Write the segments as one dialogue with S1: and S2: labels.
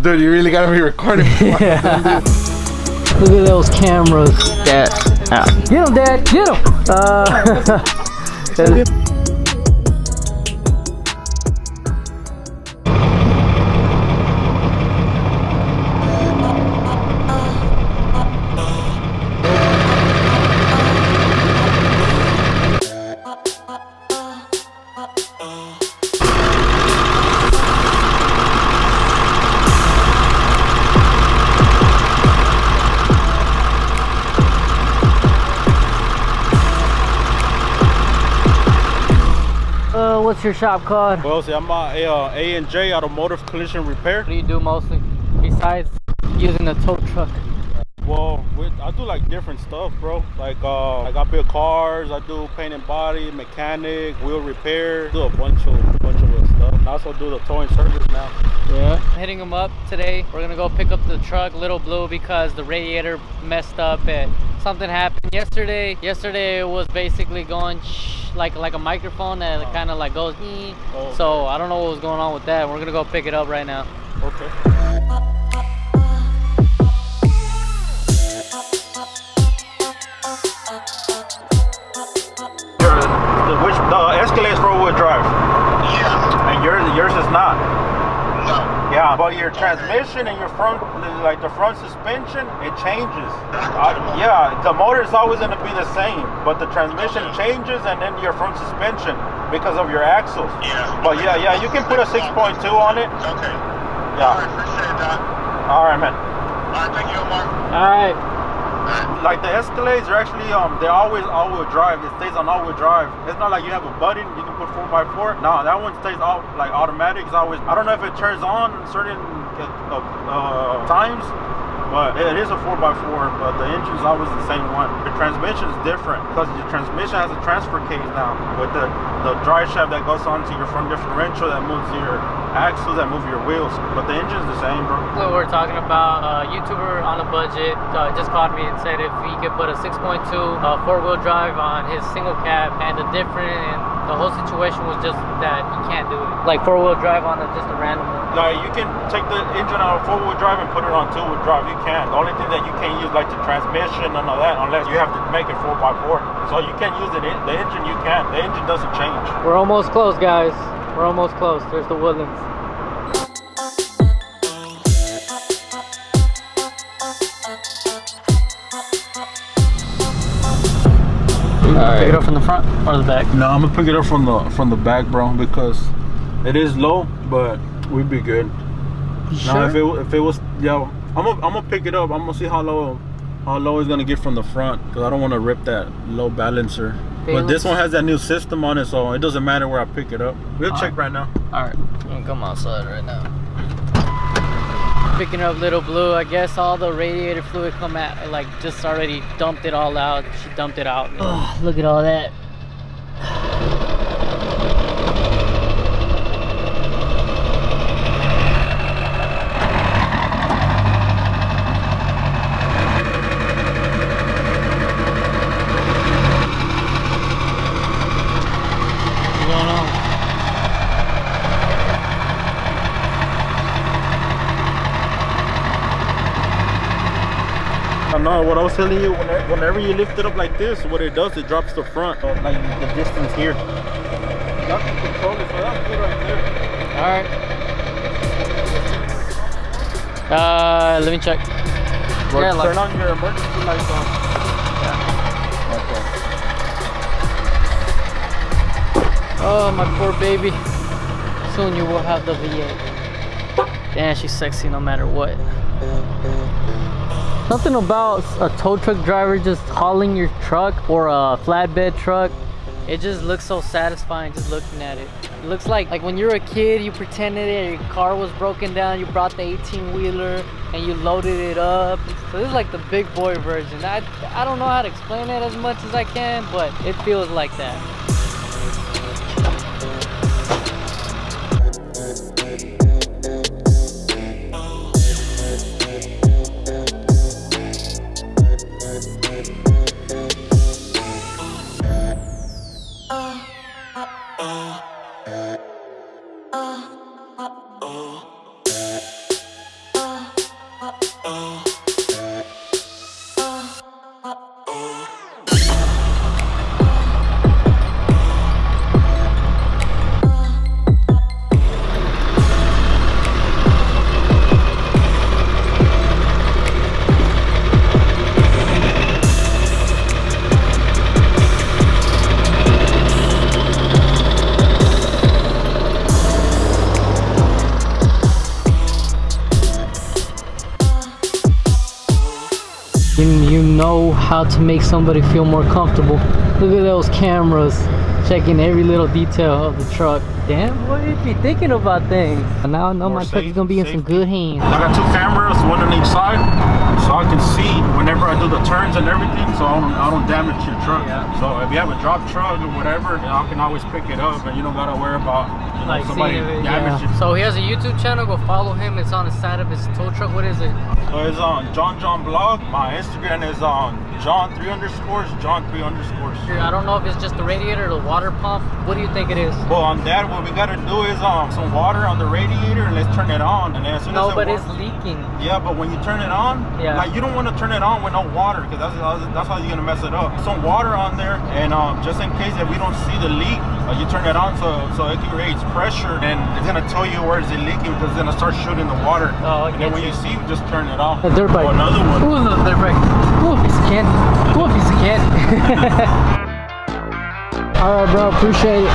S1: Dude, you really gotta be recording.
S2: Yeah. Look at those cameras. Dad. Get him, Dad. Get him. What's your shop called?
S1: Well, see, I'm A&J Automotive Collision Repair.
S2: What do you do mostly besides using a tow truck?
S1: Well, I do like different stuff, bro. Like I build cars, I do paint and body, mechanic, wheel repair, do a bunch of stuff. And I also do the towing service now.
S2: Yeah. Hitting them up today. We're gonna go pick up the truck, Little Blue, because the radiator messed up and something happened yesterday. Yesterday it was basically going like a microphone that kind of like goes.
S1: Oh.
S2: So I don't know what was going on with that. We're gonna go pick it up right now.
S1: Okay. The Escalade's four-wheel drive. Yeah. And yours is not. No. Yeah, but your transmission and your front, like the front suspension, it changes. Yeah, the motor is always going to be the same, but the transmission changes and then your front suspension because of your axles. Yeah. But yeah, you can put a 6.2 on it. Okay. Yeah. I appreciate that. All right, man. All right, thank you, Omar.
S2: All right.
S1: Like the Escalades are actually they're always all-wheel drive. It stays on all-wheel drive. It's not like you have a button you can put 4x4. No, that one stays all like automatic. It's always, I don't know if it turns on certain times, but it is a 4x4. But the engine's always the same one. The transmission is different because the transmission has a transfer case now with the drive shaft that goes onto your front differential that moves your axles, that move your wheels, but the engine's the same, bro.
S2: So we're talking about a YouTuber on a budget just called me and said if he could put a 6.2 four-wheel drive on his single cab, and the whole situation was just that he can't do it. Like four-wheel drive on just a random one.
S1: Like you can take the engine out of four-wheel drive and put it on two-wheel drive. You can. The only thing that you can't use like the transmission and all that unless you have to make it 4x4. So you can't use it. The engine you can. The engine doesn't change.
S2: We're almost close, guys. We're almost close. There's the Woodlands. Pick it up from the front or the back?
S1: No, I'm gonna pick it up from the back, bro, because it is low, but we'd be good.
S2: Sure?
S1: Now, if it was, yeah, I'm gonna pick it up. I'm gonna see how low it's gonna get from the front, because I don't want to rip that low balancer. But this one has that new system on it, so it doesn't matter where I pick it up. We'll check right now.
S2: All right, I'm gonna come outside right now. Picking up Little Blue. I guess all the radiator fluid come out, like just already dumped it all out. She dumped it out. Oh, look at all that.
S1: No, what I was telling you, whenever you lift it up like this, what it does, it drops the front, like the distance here. You got to control it, so that's good right there.
S2: Let me check.
S1: Yeah, turn on your emergency lights on. Yeah. Okay.
S2: Oh, my poor baby. Soon you will have the V8. Damn, she's sexy no matter what. Something about a tow truck driver just hauling your truck or a flatbed truck, it just looks so satisfying just looking at it. It looks like when you were a kid, you pretended your car was broken down, you brought the 18-wheeler and you loaded it up. So this is like the big boy version. I don't know how to explain it as much as I can, but it feels like that. You know how to make somebody feel more comfortable. Look at those cameras, checking every little detail of the truck. Damn, boy, you be thinking about things. Now I know my truck is gonna be in some good hands.
S1: I got 2 cameras, one on each side, so I can see whenever I do the turns and everything, so I don't damage your truck. Yeah. So if you have a drop truck or whatever, I can always pick it up, and you don't gotta worry about like somebody damaging.
S2: Yeah. So he has a YouTube channel. Go follow him. It's on the side of his tow truck. What is it?
S1: So it's on John Blog. My Instagram is on John 3 underscores.
S2: I don't know if it's just the radiator or the water pump. What do you think it is?
S1: Well, on that, what we gotta do is some water on the radiator, and let's turn it on. And then as soon as
S2: it's leaking.
S1: Yeah, but when you turn it on, like you don't want to turn it on with no water, because that's how you're gonna mess it up. Some water on there, and just in case if we don't see the leak, you turn it on so it creates pressure, and it's gonna tell you where is it leaking, because it's gonna start shooting the water.
S2: Oh,
S1: and then when you see, just turn it off.
S2: A dirt bike.
S1: Oh, another one.
S2: Ooh, another dirt bike. Ooh, a piece of candy. Ooh, a piece of candy. All right, bro. Appreciate it.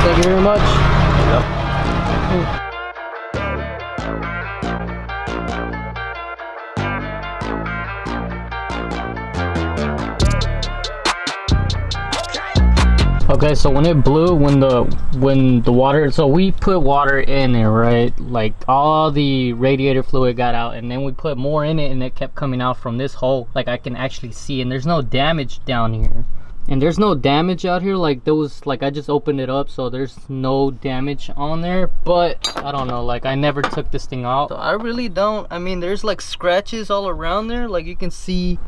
S2: Thank you very much. Yep. Okay, so when it blew, when the water, so we put water in there, right? Like all the radiator fluid got out, and then we put more in it, and it kept coming out from this hole. Like I can actually see, and there's no damage down here. And there's no damage out here. Like there was, like I just opened it up, so there's no damage on there. But I don't know, like I never took this thing out. So I really don't, I mean, there's like scratches all around there. Like you can see,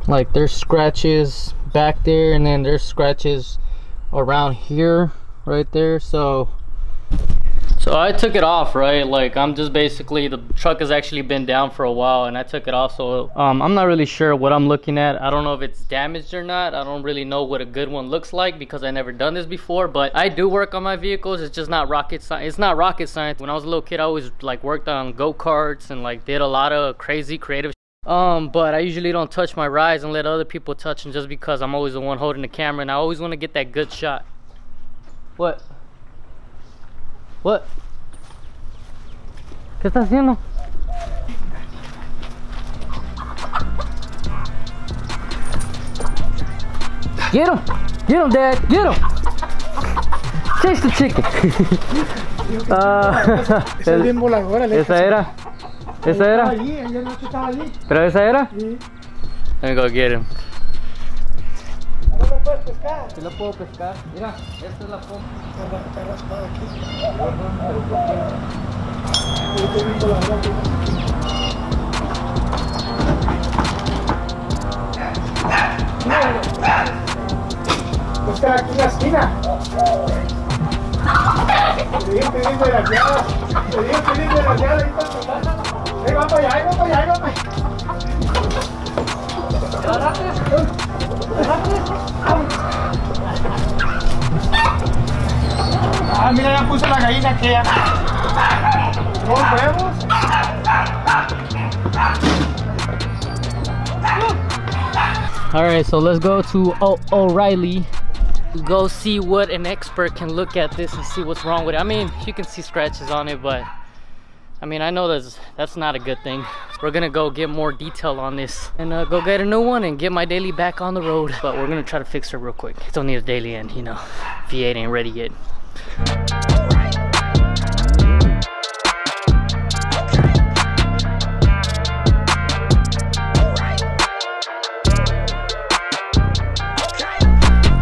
S2: like there's scratches back there, and then there's scratches around here, right there. So I took it off, right? Like I'm just basically, the truck has actually been down for a while, and I took it off. So I'm not really sure what I'm looking at. I don't know if it's damaged or not. I don't really know what a good one looks like, because I never done this before. But I do work on my vehicles. It's just not rocket science. It's not rocket science. When I was a little kid, I always like worked on go-karts and like did a lot of crazy creative but I usually don't touch my rides and let other people touch them, just because I'm always the one holding the camera, and I always want to get that good shot. What? ¿Qué estás haciendo? Get him, Dad, get him. Chase the chicken.
S3: Esa es bien voladora,
S2: esa era. ¿Esa era? ¿Pero esa era?
S3: Sí.
S2: Let me go get him.
S3: ¿No lo puedes pescar?
S2: Sí lo puedo pescar. Mira, esta es la pompa.
S3: Está raspado aquí. Pescar aquí en la esquina. Te digo que viene de las llaves. Te digo que viene de las llaves. Ahí va para allá, ahí va para allá, ahí va para allá. Ah, mira, ya puse la gallina que ya. ¿Dos huevos?
S2: Alright, so let's go to O'Reilly. Go see what an expert can look at this and see what's wrong with it. I mean, you can see scratches on it, but I mean, I know that's not a good thing. We're gonna go get more detail on this and go get a new one and get my daily back on the road. But we're gonna try to fix her real quick. It's only a daily end, you know. V8 ain't ready yet.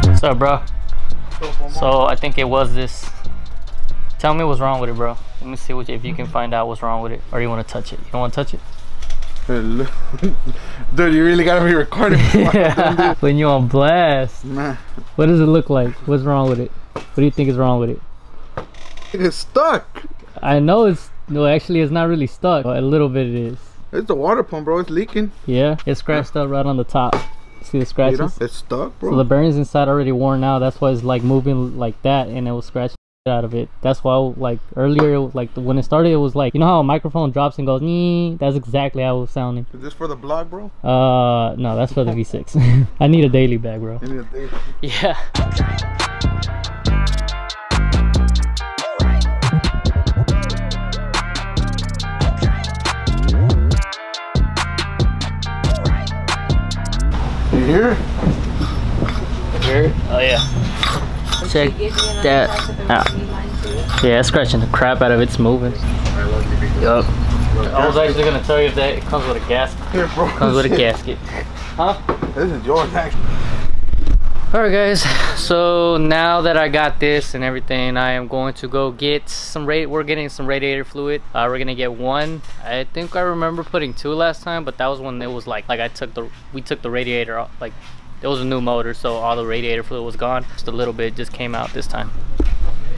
S2: What's up, bro? So I think it was this. Tell me what's wrong with it, bro. Let me see if you can find out what's wrong with it, or you want to touch it. You don't want to touch it?
S4: Dude, you really gotta be recording.
S2: Yeah. When you're on blast.
S4: Nah.
S2: What does it look like? What's wrong with it? What do you think is wrong with it?
S4: It's stuck.
S2: I know it's, no, actually it's not really stuck. A little bit it is.
S4: It's the water pump, bro. It's leaking.
S2: Yeah, it's scratched up right on the top. See the scratches?
S4: It's stuck, bro.
S2: So the bearings inside already worn out. That's why it's like moving like that, and it will scratch out of it. That's why, like earlier, like when it started, it was like, you know how a microphone drops and goes nee? That's exactly how it was sounding.
S4: Is this for the vlog, bro?
S2: No, that's for the V6. I need a daily bag, bro.
S4: You need a daily.
S2: Yeah.
S4: here?
S2: Here? Oh yeah. Check that out. Yeah, it's scratching the crap out of it. It's moving. Yup. I was actually gonna tell you if that it comes with a gasket.
S4: Here, bro.
S2: Comes with a gasket. Huh?
S4: This is yours, actually.
S2: Alright guys, so now that I got this and everything, I am going to go get some we're getting some radiator fluid. We're gonna get one. I think I remember putting 2 last time, but that was when it was like we took the radiator off. Like it was a new motor, so all the radiator fluid was gone. Just a little bit just came out this time.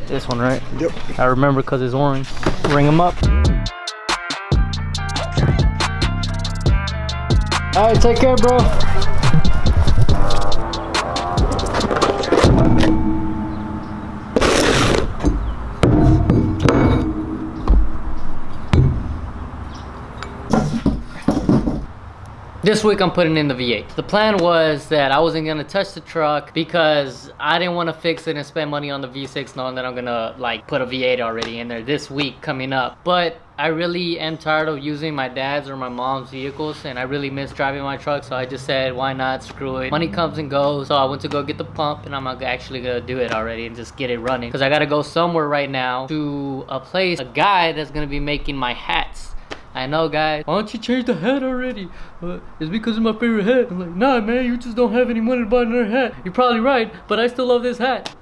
S2: This one, right?
S4: Yep.
S2: I remember because it's orange. Ring them up. Alright, take care, bro. This week I'm putting in the V8. The plan was that I wasn't gonna touch the truck because I didn't want to fix it and spend money on the V6 knowing that I'm gonna like put a V8 already in there this week coming up. But I really am tired of using my dad's or my mom's vehicles and I really miss driving my truck, so I just said why not, screw it. Money comes and goes, so I went to go get the pump and I'm actually gonna do it already and just get it running because I gotta go somewhere right now to a guy that's gonna be making my hats. I know, guys. Why don't you change the hat already? It's because of my favorite hat. I'm like, nah, man, you just don't have any money to buy another hat. You're probably right, but I still love this hat.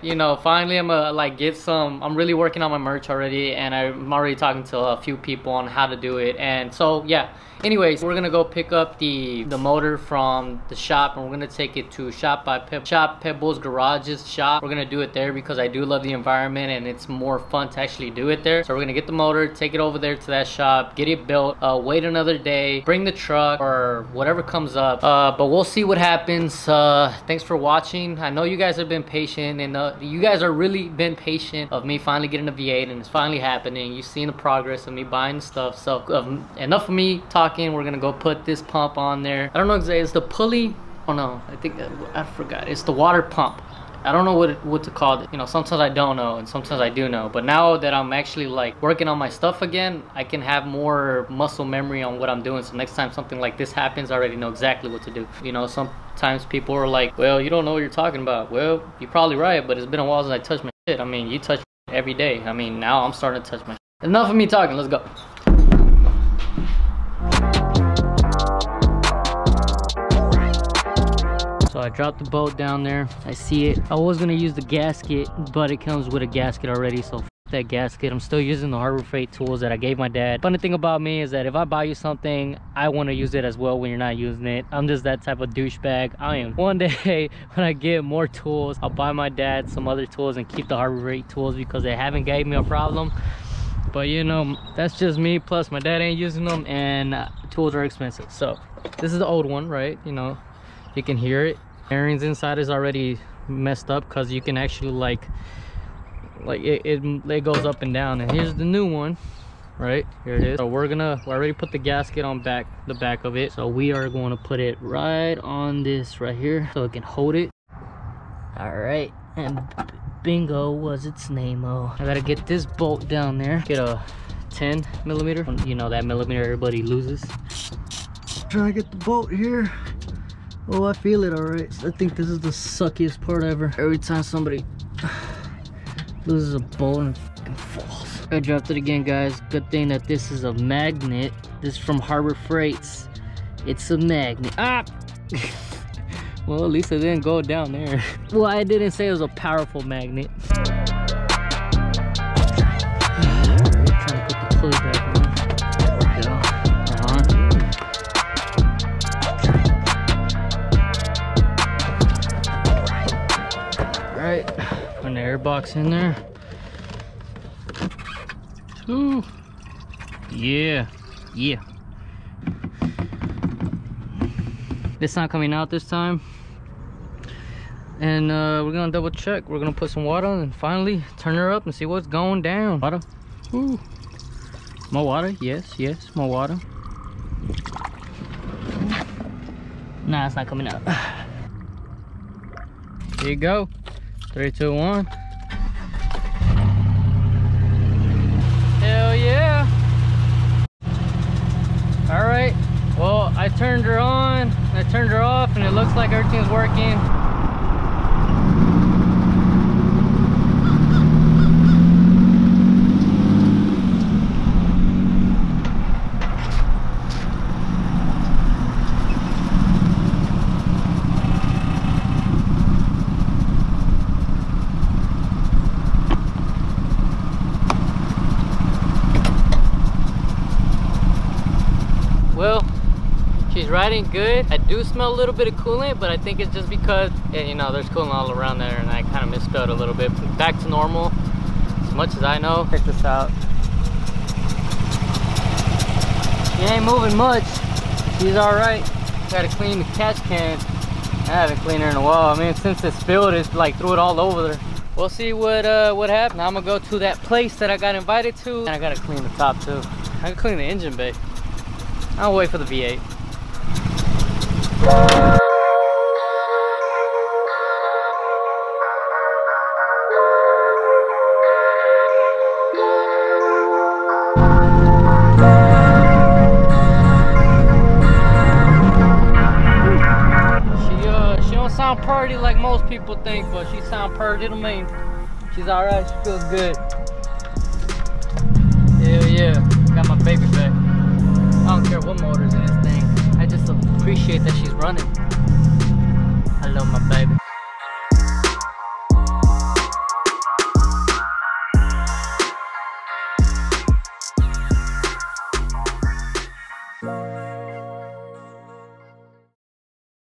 S2: You know, finally I'm gonna like get some. I'm really working on my merch already, and I'm already talking to a few people on how to do it. And so, yeah. Anyways, we're gonna go pick up the motor from the shop and we're gonna take it to Pebbles Garage's shop. We're gonna do it there because I do love the environment and it's more fun to actually do it there. So we're gonna get the motor, take it over there to that shop, get it built, wait another day, bring the truck or whatever comes up. But we'll see what happens. Thanks for watching. I know you guys have been patient and you guys are really been patient of me finally getting a V8 and it's finally happening. You've seen the progress of me buying the stuff. So enough of me talking. We're gonna go put this pump on there. I don't know exactly, it's the pulley. Oh no, I think I forgot. It's the water pump. I don't know what to call it. You know, sometimes I don't know and sometimes I do know. But now that I'm actually like working on my stuff again, I can have more muscle memory on what I'm doing. So next time something like this happens, I already know exactly what to do. You know, sometimes people are like, well, you don't know what you're talking about. Well, you're probably right, but it's been a while since I touched my shit. I mean, you touch my shit every day. I mean, now I'm starting to touch my shit. Enough of me talking, let's go. So I dropped the bolt down there. I see it. I was gonna use the gasket, but it comes with a gasket already, so f that gasket. I'm still using the Harbor Freight tools that I gave my dad. Funny thing about me is that if I buy you something, I want to use it as well when you're not using it. I'm just that type of douchebag. I am. One day when I get more tools, I'll buy my dad some other tools and keep the Harbor Freight tools because they haven't gave me a problem. But you know, that's just me. Plus my dad ain't using them and tools are expensive. So this is the old one, right? You know, you can hear it. Bearings inside is already messed up because you can actually like it goes up and down. And here's the new one, right here it is. So we already put the gasket on the back of it, so we are going to put it right on this right here so it can hold it. All right, and bingo was its name-o. I gotta get this bolt down there, get a 10 millimeter. You know that millimeter everybody loses. Trying to get the bolt here. Oh, I feel it all right. I think this is the suckiest part ever. Every time somebody loses a bolt and fucking falls. I dropped it again, guys. Good thing that this is a magnet. This is from Harbor Freights. It's a magnet. Ah! Well, at least it didn't go down there. Well, I didn't say it was a powerful magnet. Trying to put the pulley back on. Alright, putting the air box in there. Ooh. Yeah. It's not coming out this time. And we're gonna double check. We're gonna put some water on and finally turn her up and see what's going down. Water. Ooh. More water. Yes, more water. Nah, it's not coming out. Here you go. 3, 2, 1. Hell yeah. All right. Well, I turned her on turned her off and it looks like everything's working. Well, she's riding good. I do smell a little bit of coolant, but I think it's just because, you know, there's coolant all around there and I kind of misspelled a little bit. Back to normal, as much as I know. Check this out. She ain't moving much. She's all right. Gotta clean the catch can. I haven't cleaned her in a while. I mean, since it spilled, it's like threw it all over there. We'll see what happened. Now I'm gonna go to that place that I got invited to, and I gotta clean the top too. I can clean the engine bay. I'll wait for the V8. She don't sound purty like most people think, but she sound purty to me. She's alright, she feels good. Hell yeah, got my baby back. I don't care what motor's in this thing. I just appreciate that she's running. I love my baby.